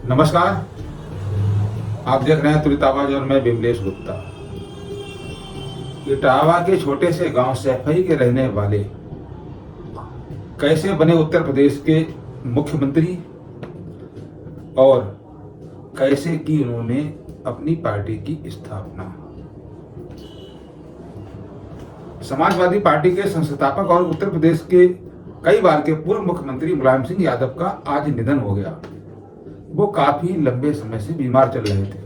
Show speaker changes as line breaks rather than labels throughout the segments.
नमस्कार, आप देख रहे हैं तुरित आवाज और मैं विमलेश गुप्ता। इटावा के छोटे से गांव सैफई के रहने वाले कैसे बने उत्तर प्रदेश के मुख्यमंत्री और कैसे की उन्होंने अपनी पार्टी की स्थापना। समाजवादी पार्टी के संस्थापक और उत्तर प्रदेश के कई बार के पूर्व मुख्यमंत्री मुलायम सिंह यादव का आज निधन हो गया। वो काफी लंबे समय से बीमार चल रहे थे।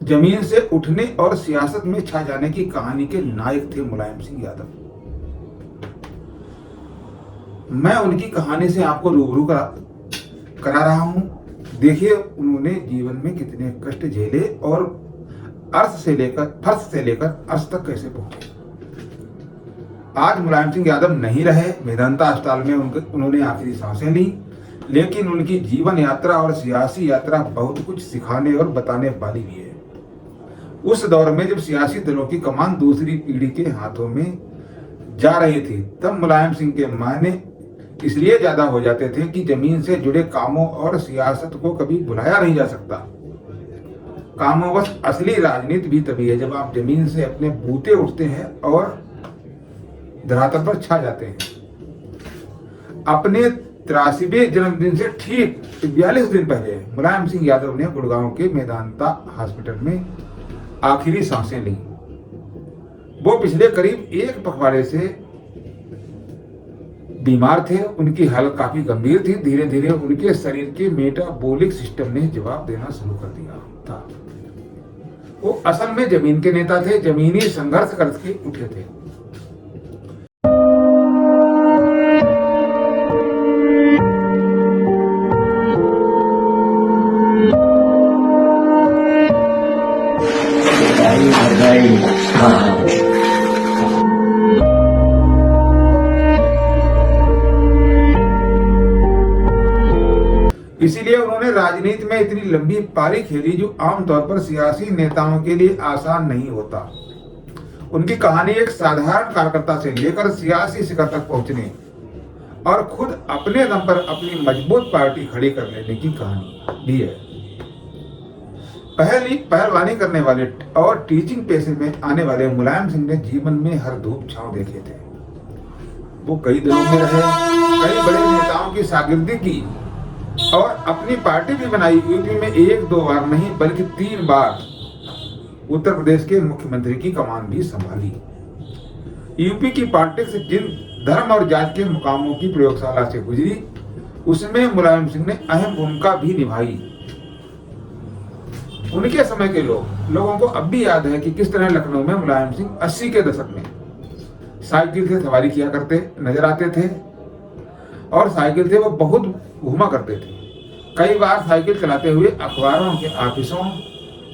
जमीन से उठने और सियासत में छा जाने की कहानी के नायक थे मुलायम सिंह यादव। मैं उनकी कहानी से आपको रूबरू करा रहा हूं। देखिए उन्होंने जीवन में कितने कष्ट झेले और फर्श से लेकर अर्श तक कैसे पहुंचे। आज मुलायम सिंह यादव नहीं रहे। मेदांता अस्पताल में उन्होंने आखिरी सांसें ली, लेकिन उनकी जीवन यात्रा और सियासी यात्रा बहुत कुछ सिखाने और बताने वाली भी है। उस दौर में जब सियासी दलों की कमान दूसरी पीढ़ी के हाथों में जा रही थी, तब मुलायम सिंह के मायने इसलिए ज्यादा हो जाते थे कि जमीन से जुड़े कामों और सियासत को कभी भुलाया नहीं जा सकता। कामों असली राजनीति भी तभी है जब आप जमीन से अपने बूते उठते हैं और धरातल पर छा जाते हैं। अपने 83वें जन्मदिन से ठीक 42 दिन पहले मुलायम सिंह यादव ने गुड़गांव के मेदांता हॉस्पिटल में आखिरी सांसें ली। वो पिछले करीब एक पखवाड़े से बीमार थे। उनकी हालत काफी गंभीर थी। धीरे धीरे उनके शरीर के मेटाबॉलिक सिस्टम ने जवाब देना शुरू कर दिया था। वो असल में जमीन के नेता थे। जमीनी संघर्ष करके उठे थे। इसीलिए उन्होंने राजनीति में इतनी लंबी पारी खेली जो आमतौर पर सियासी नेताओं के लिए आसान नहीं होता। उनकी कहानी एक साधारण कार्यकर्ता से लेकर सियासी शिखर तक पहुंचने और खुद अपने दम पर अपनी मजबूत पार्टी खड़ी कर लेने की कहानी भी है। पहलवानी करने वाले और टीचिंग पेशे में आने वाले मुलायम सिंह ने जीवन में हर धूप छांव देखे थे। वो कई दलों में रहे, कई बड़े नेताओं की शागिर्दी की और अपनी पार्टी भी बनाई। यूपी में 1-2 बार नहीं बल्कि 3 बार उत्तर प्रदेश के मुख्यमंत्री की कमान भी संभाली। यूपी की पॉलिटिक्स जिन धर्म और जात के मुकामों की प्रयोगशाला से गुजरी, उसमें मुलायम सिंह ने अहम भूमिका भी निभाई। उनके समय के लोगों को अब भी याद है कि किस तरह लखनऊ में मुलायम सिंह 80 के दशक में साइकिल से सवारी किया करते नजर आते थे और साइकिल से वो बहुत घूमा करते थे। कई बार साइकिल चलाते हुए अखबारों के ऑफिसों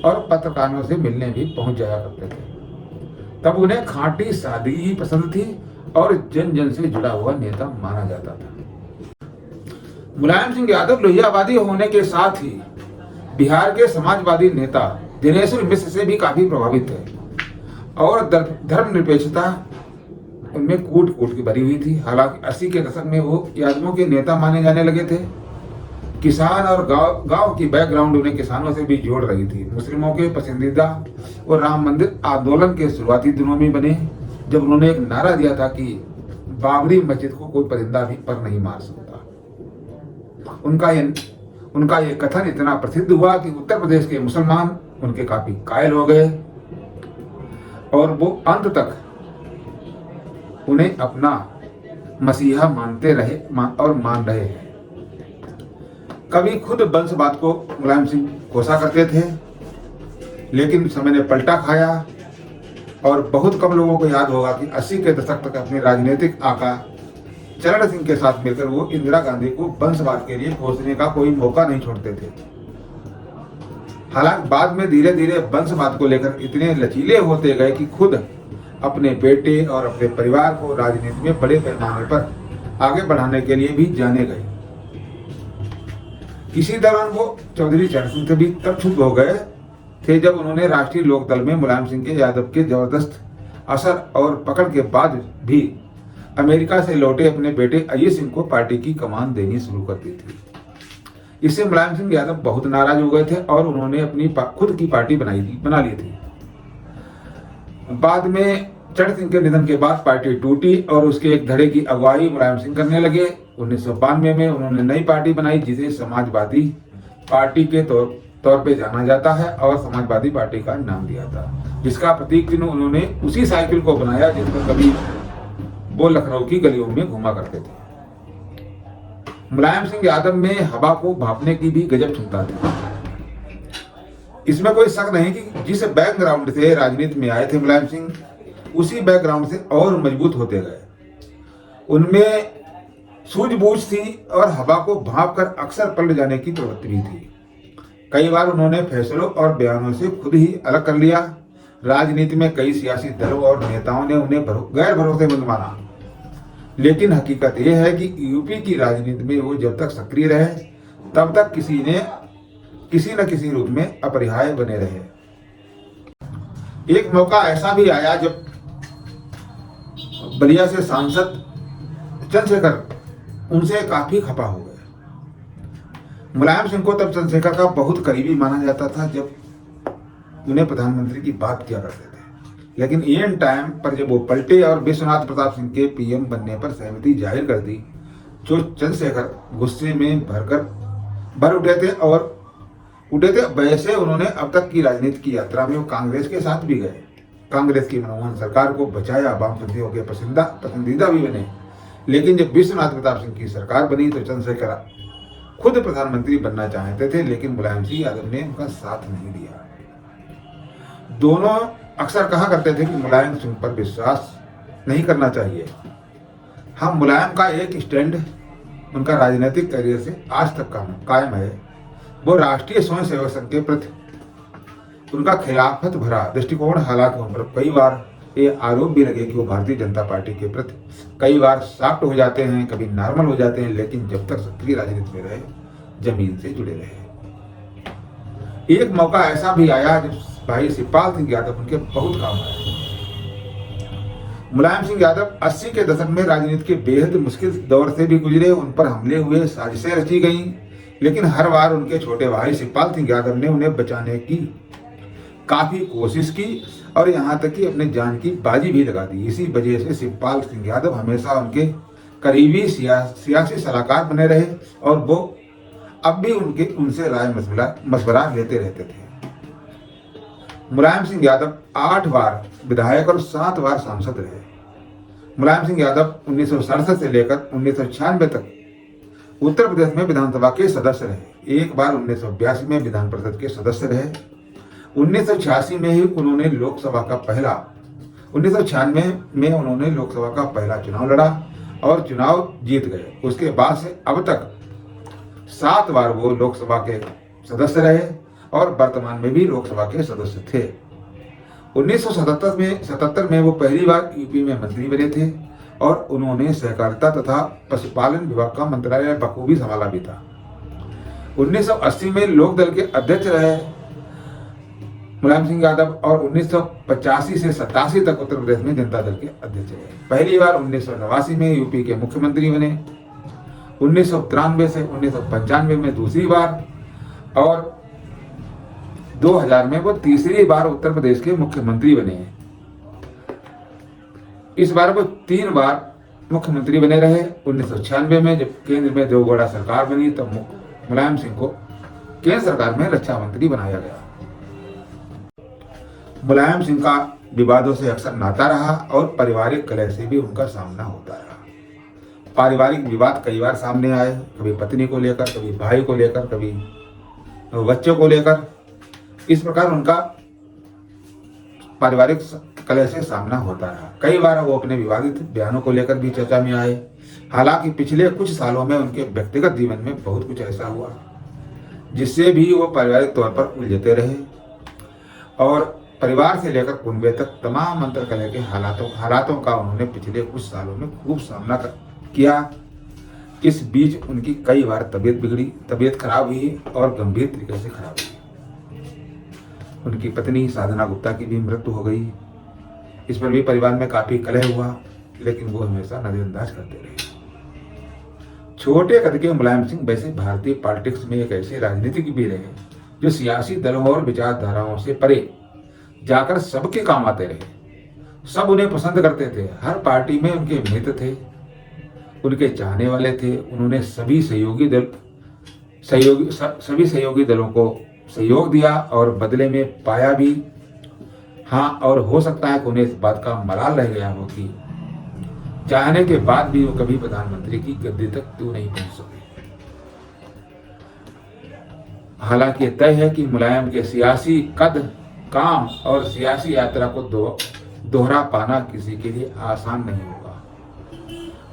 और पत्रकारों से मिलने भी पहुंच जाया करते थे। तब उन्हें खांटी सादगी ही पसंद थी और जन जन से जुड़ा हुआ नेता माना जाता था। मुलायम सिंह यादव लोहियावादी होने के साथ ही बिहार के समाजवादी नेता दिनेश्वर मिश्र से भी काफी प्रभावित थे और धर्मनिरपेक्षता उनमें कूट कूट की भरी हुई थी। हालांकि 80 के दशक में वो यादवों के नेता माने जाने लगे थे। किसान और गांव की बैकग्राउंड उन्हें किसानों से भी जोड़ रही थी। मुस्लिमों के पसंदीदा और राम मंदिर आंदोलन के शुरुआती दिनों में बने, जब उन्होंने एक नारा दिया था कि बाबरी मस्जिद को कोई परिंदा भी पर नहीं मार सकता। उनका ये कथन इतना प्रसिद्ध हुआ कि उत्तर प्रदेश के मुसलमान उनके काफी कायल हो गए और वो अंत तक उन्हें अपना मसीहा मानते रहे और मान रहे हैं। कभी खुद वंशवाद को मुलायम सिंह कोसा करते थे, लेकिन समय ने पलटा खाया और बहुत कम लोगों को याद होगा कि 80 के दशक तक अपने राजनीतिक आका चरण सिंह के साथ मिलकर वो इंदिरा गांधी को वंशवाद के लिए कोसने का कोई मौका नहीं छोड़ते थे। हालांकि बाद में धीरे धीरे वंशवाद को लेकर इतने लचीले होते गए कि खुद अपने बेटे और अपने परिवार को राजनीति में बड़े पैमाने पर आगे बढ़ाने के लिए भी जाने गए। इसी दौरान वो चौधरी चरण सिंह से भी तब छुप हो गए थे जब उन्होंने राष्ट्रीय लोकदल में मुलायम सिंह के यादव के जबरदस्त असर और पकड़ के बाद भी अमेरिका से लौटे अपने बेटे अय्यर सिंह को पार्टी की कमान देनी शुरू कर दी थी। इससे मुलायम सिंह यादव बहुत नाराज हो गए थे और उन्होंने अपनी खुद की पार्टी बना ली थी। बाद में चरण सिंह के निधन के बाद पार्टी टूटी और उसके एक धड़े की अगुवाई मुलायम सिंह करने लगे। 1992 में उन्होंने नई पार्टी बनाई जिसे समाजवादी पार्टी के तौर पे जाना जाता है और समाजवादी पार्टी का नाम दिया था, जिसका प्रतीक चिन्ह उन्होंने उसी साइकिल को बनाया जिस पर कभी वो लखनऊ की गलियों में घूमा करते थे। मुलायम सिंह यादव में हवा को भांपने की भी गजब क्षमता थी। इसमें कोई शक नहीं कि जिस बैकग्राउंड से राजनीति में आए थे मुलायम सिंह, उसी बैकग्राउंड से और मजबूत होते गए। उनमें सूझबूझ थी और हवा को भांप कर अक्सर पलट जाने की प्रवृत्ति भी थी। कई बार उन्होंने फैसलों और बयानों से खुद ही अलग कर लिया। राजनीति में कई सियासी दलों और नेताओं ने उन्हें गैर भरोसेमंद माना, लेकिन हकीकत यह है कि यूपी की राजनीति में वो जब तक सक्रिय रहे तब तक किसी न किसी रूप में अपरिहार्य बने रहे। एक मौका ऐसा भी आया जब बलिया से सांसद चंद्रशेखर उनसे काफी खफा हो गए। मुलायम सिंह को तब चंद्रशेखर का बहुत करीबी माना जाता था जब उन्हें प्रधानमंत्री की बात किया करते थे, लेकिन एंड टाइम पर जब वो पलटे और विश्वनाथ प्रताप सिंह के पीएम बनने पर सहमति जाहिर कर दी, जो चंद्रशेखर गुस्से में भर उठे थे। वैसे उन्होंने अब तक की राजनीति की यात्रा में वो कांग्रेस के साथ भी गए, कांग्रेस की मनमोहन सरकार को बचाया, वामपंथियों के पसंदीदा भी बने। लेकिन जब विश्वनाथ प्रताप सिंह की सरकार बनी तो चंद्रशेखर खुद प्रधानमंत्री बनना चाहते थे, लेकिन मुलायम सिंह यादव ने उनका साथ नहीं दिया। दोनों अक्सर कहा करते थे कि मुलायम सिंह पर विश्वास नहीं करना चाहिए। हम मुलायम का एक स्टैंड उनका राजनीतिक करियर से आज तक कायम है। वो राष्ट्रीय स्वयंसेवक संघ के प्रति उनका खिलाफत भरा दृष्टिकोण, हालांकि उन पर कई बार ये आरोप भी लगे कि वो भारतीय जनता पार्टी के प्रति कई बार सॉफ्ट हो जाते हैं, कभी नॉर्मल हो जाते हैं, लेकिन जब तक सक्रिय राजनीति में रहे जमीन से जुड़े रहे। एक मौका ऐसा भी आया जब भाई शिवपाल सिंह यादव उनके बहुत काम आए। मुलायम सिंह यादव 80 के दशक में राजनीति के बेहद मुश्किल दौर से भी गुजरे। उन पर हमले हुए, साजिशें रची गईं, लेकिन हर बार उनके छोटे भाई शिवपाल सिंह यादव ने उन्हें बचाने की काफी कोशिश की और यहाँ तक कि अपने जान की बाजी भी लगा दी। इसी वजह से शिवपाल सिंह यादव हमेशा उनके करीबी सियासी सलाहकार बने रहे और वो अब भी उनसे राय मशवरा लेते रहते थे। मुलायम सिंह यादव 8 बार विधायक और 7 बार सांसद रहे। मुलायम सिंह यादव 1967 से लेकर 1996 तक उत्तर प्रदेश में विधानसभा के सदस्य रहे। एक बार 1982 में विधान परिषद के सदस्य रहे। 1986 में ही उन्होंने लोकसभा का पहला चुनाव लड़ा और चुनाव जीत गए। उसके बाद से अब तक 7 बार वो लोकसभा के सदस्य रहे और वर्तमान में भी लोकसभा के सदस्य थे। 1977 में वो पहली बार यूपी में मंत्री बने थे और उन्होंने सहकारिता तथा पशुपालन विभाग का मंत्रालय बखूबी संभाला भी था। 1980 में लोकदल के अध्यक्ष रहे मुलायम सिंह यादव और 1985 से 87 तक उत्तर प्रदेश में जनता दल के अध्यक्ष रहे। पहली बार 1989 में यूपी के मुख्यमंत्री बने। 1993 से 1995 में दूसरी बार और 2000 में वो तीसरी बार उत्तर प्रदेश के मुख्यमंत्री बने हैं। इस बार वो 3 बार मुख्यमंत्री बने रहे। 1996 में जब केंद्र में देवगौड़ा सरकार बनी तब मुलायम सिंह को केंद्र सरकार में रक्षा मंत्री बनाया गया। मुलायम सिंह का विवादों से अक्सर नाता रहा और पारिवारिक कलह से भी उनका सामना होता रहा। पारिवारिक विवाद कई बार सामने आए, कभी पत्नी को लेकर, कभी भाई को लेकर, कभी बच्चों को लेकर। इस प्रकार उनका पारिवारिक कलह से सामना होता रहा। कई बार वो अपने विवादित बयानों को लेकर भी चर्चा में आए। हालांकि पिछले कुछ सालों में उनके व्यक्तिगत जीवन में बहुत कुछ ऐसा हुआ जिससे भी वो पारिवारिक तौर पर उलझते रहे और परिवार से लेकर कुनबे तक तमाम अंतरकलह के हालातों का उन्होंने पिछले कुछ सालों में खूब सामना किया। इस बीच उनकी कई बार तबीयत खराब हुई और गंभीर तरीके से खराब हुई। उनकी पत्नी साधना गुप्ता की भी मृत्यु हो गई। इस पर भी परिवार में काफी कलह हुआ, लेकिन वो हमेशा नजरअंदाज करते रहे। छोटे कद के मुलायम सिंह वैसे भारतीय पॉलिटिक्स में एक ऐसे राजनीतिक भी रहे जो सियासी दलों और विचारधाराओं से परे जाकर सबके काम आते रहे। सब उन्हें पसंद करते थे, हर पार्टी में उनके मित्र थे, उनके चाहने वाले थे। उन्होंने सभी सहयोगी दलों को सहयोग दिया और बदले में पाया भी। हाँ, और हो सकता है कि उन्हें इस बात का मलाल रह गया हो कि चाहने के बाद भी वो कभी प्रधानमंत्री की गद्दी तक क्यों नहीं पहुंच सके। हालांकि तय है कि मुलायम के सियासी कद, काम और सियासी यात्रा को दोहरा पाना किसी के लिए आसान नहीं होगा।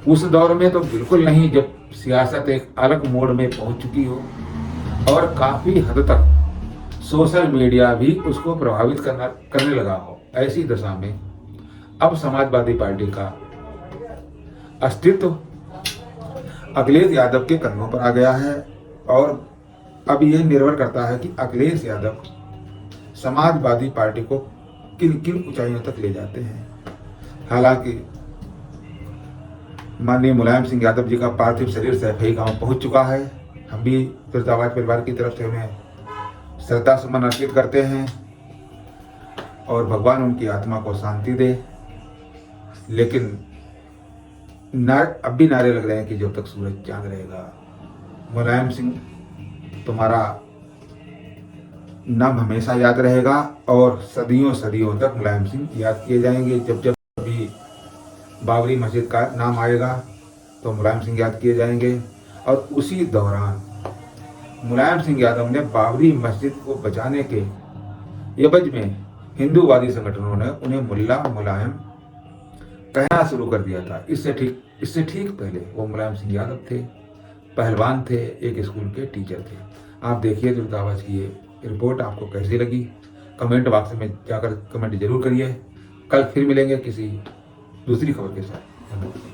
उस दौर में तो बिल्कुल नहीं जब सियासत एक अलग मोड़ में पहुंच चुकी हो और काफी हद तक सोशल मीडिया भी उसको प्रभावित करने लगा हो। ऐसी दशा में अब समाजवादी पार्टी का अस्तित्व अखिलेश यादव के कंधों पर आ गया है और अब यह निर्भर करता है कि अखिलेश यादव समाजवादी पार्टी को किन किन ऊंचाइयों तक ले जाते हैं। हालांकि माननीय मुलायम सिंह यादव जी का पार्थिव शरीर सैफई गांव पहुंच चुका है। हम भी फिरदाबाद परिवार की तरफ से उन्हें श्रद्धा सुमन अर्पित करते हैं और भगवान उनकी आत्मा को शांति दे। लेकिन अब भी नारे लग रहे हैं कि जब तक सूरज चांद रहेगा मुलायम सिंह तुम्हारा नाम हमेशा याद रहेगा और सदियों सदियों तक मुलायम सिंह याद किए जाएंगे। जब जब भी बाबरी मस्जिद का नाम आएगा तो मुलायम सिंह याद किए जाएंगे। और उसी दौरान मुलायम सिंह यादव ने बाबरी मस्जिद को बचाने के एवज में हिंदूवादी संगठनों ने उन्हें मुल्ला मुलायम कहना शुरू कर दिया था। इससे ठीक पहले वो मुलायम सिंह यादव थे, पहलवान थे, एक स्कूल के टीचर थे। आप देखिए दुर्दाबाज की ये रिपोर्ट आपको कैसी लगी, कमेंट बॉक्स में जाकर कमेंट जरूर करिए। कल फिर मिलेंगे किसी दूसरी खबर के साथ। धन्यवाद।